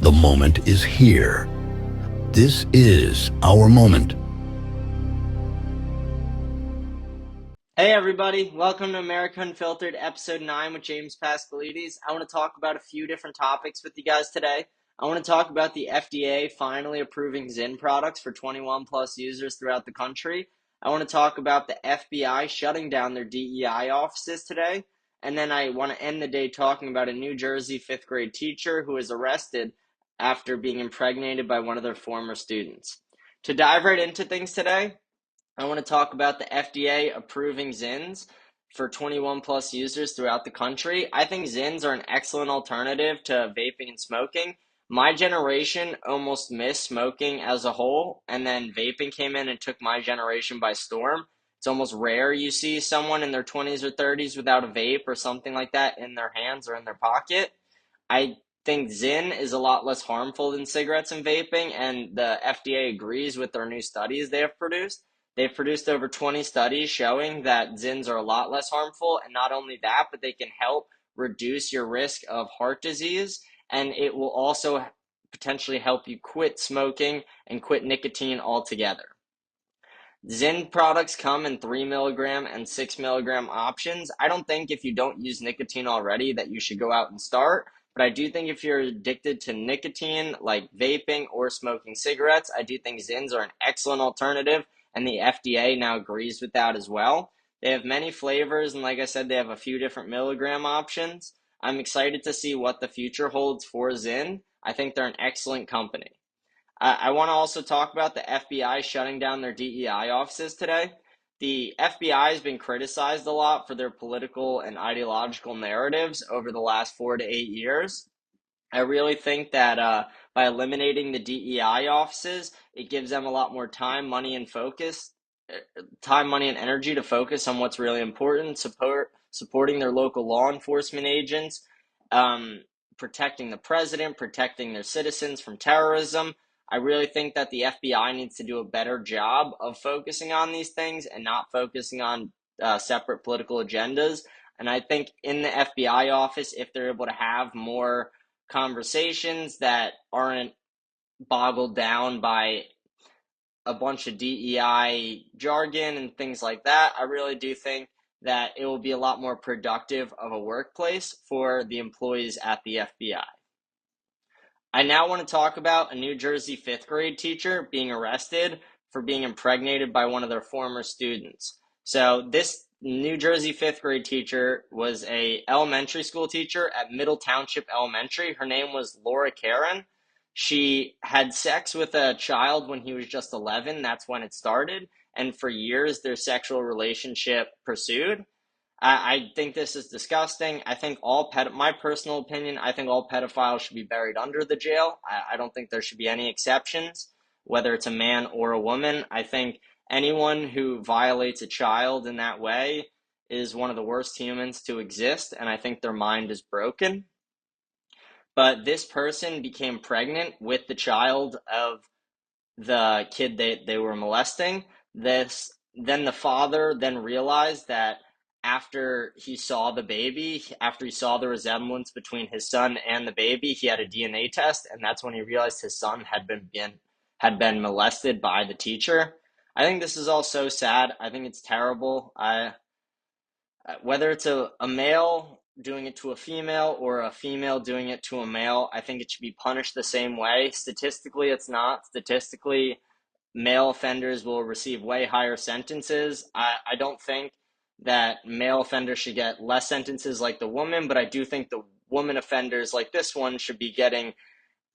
The moment is here. This is our moment. Hey everybody, welcome to America Unfiltered, episode 9 with James Pascalides. I want to talk about a few different topics with you guys today. I want to talk about the FDA finally approving Zyn products for 21 plus users throughout the country. I want to talk about the FBI shutting down their DEI offices today. And then I want to end the day talking about a New Jersey 5th grade teacher who was arrested after being impregnated by one of their former students. To dive right into things today, I want to talk about the FDA approving Zyns for 21 plus users throughout the country. I think Zyns are an excellent alternative to vaping and smoking. My generation almost missed smoking as a whole, and then vaping came in and took my generation by storm. It's almost rare you see someone in their 20s or 30s without a vape or something like that in their hands or in their pocket. I think Zyn is a lot less harmful than cigarettes and vaping, and the FDA agrees with their new studies they have produced. They've produced over 20 studies showing that Zyns are a lot less harmful, and not only that, but they can help reduce your risk of heart disease, and it will also potentially help you quit smoking and quit nicotine altogether. Zyn products come in 3 milligram and 6 milligram options. I don't think if you don't use nicotine already that you should go out and start, but I do think if you're addicted to nicotine, like vaping or smoking cigarettes, I do think Zyns are an excellent alternative, and the FDA now agrees with that as well. They have many flavors, and like I said, they have a few different milligram options. I'm excited to see what the future holds for Zyn. I think they're an excellent company. I want to also talk about the FBI shutting down their DEI offices today. The FBI has been criticized a lot for their political and ideological narratives over the last 4 to 8 years. I really think that by eliminating the DEI offices, it gives them a lot more time, money, and time, money, and energy to focus on what's really important, supporting their local law enforcement agents, um, protecting the president, protecting their citizens from terrorism. I really think that the FBI needs to do a better job of focusing on these things and not focusing on separate political agendas. And I think in the FBI office, if they're able to have more conversations that aren't boggled down by a bunch of DEI jargon and things like that, I really do think that it will be a lot more productive of a workplace for the employees at the FBI. I now want to talk about a New Jersey 5th grade teacher being arrested for being impregnated by one of their former students. So this New Jersey 5th grade teacher was a elementary school teacher at Middle Township Elementary. Her name was Laura Karen. She had sex with a child when he was just 11. That's when it started. And for years, their sexual relationship pursued. I think this is disgusting. I think my personal opinion, I think all pedophiles should be buried under the jail. I don't think there should be any exceptions, whether it's a man or a woman. I think anyone who violates a child in that way is one of the worst humans to exist, and I think their mind is broken. But this person became pregnant with the child of the kid they were molesting. Then the father then realized that after he saw the resemblance between his son and the baby, he had a DNA test, and that's when he realized his son had been molested by the teacher. I think this is all so sad. I think it's terrible. Whether it's a male doing it to a female or a female doing it to a male, I think it should be punished the same way. Statistically, it's not. Statistically, male offenders will receive way higher sentences. I don't think that male offenders should get less sentences like the woman, but I do think the woman offenders like this one should be getting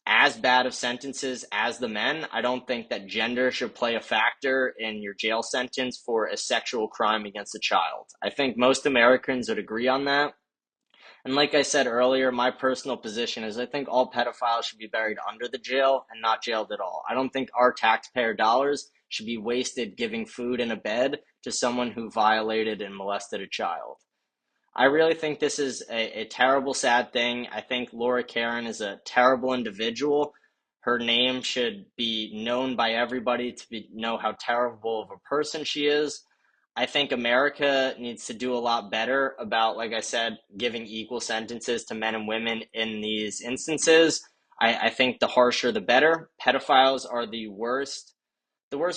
as bad of sentences as the men. I don't think that gender should play a factor in your jail sentence for a sexual crime against a child. I think most Americans would agree on that. And like I said earlier, my personal position is I think all pedophiles should be buried under the jail and not jailed at all. I don't think our taxpayer dollars should be wasted giving food and a bed to someone who violated and molested a child. I really think this is a terrible, sad thing. I think Laura Karen is a terrible individual. Her name should be known by everybody to know how terrible of a person she is. I think America needs to do a lot better about, like I said, giving equal sentences to men and women in these instances. I think the harsher the better. Pedophiles are the worst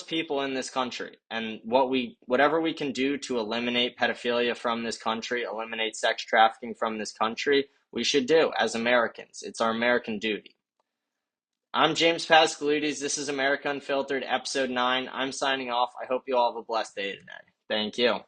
people in this country. And whatever we can do to eliminate pedophilia from this country, eliminate sex trafficking from this country, we should do as Americans. It's our American duty. I'm James Pascalides. This is America Unfiltered, episode 9. I'm signing off. I hope you all have a blessed day today. Thank you.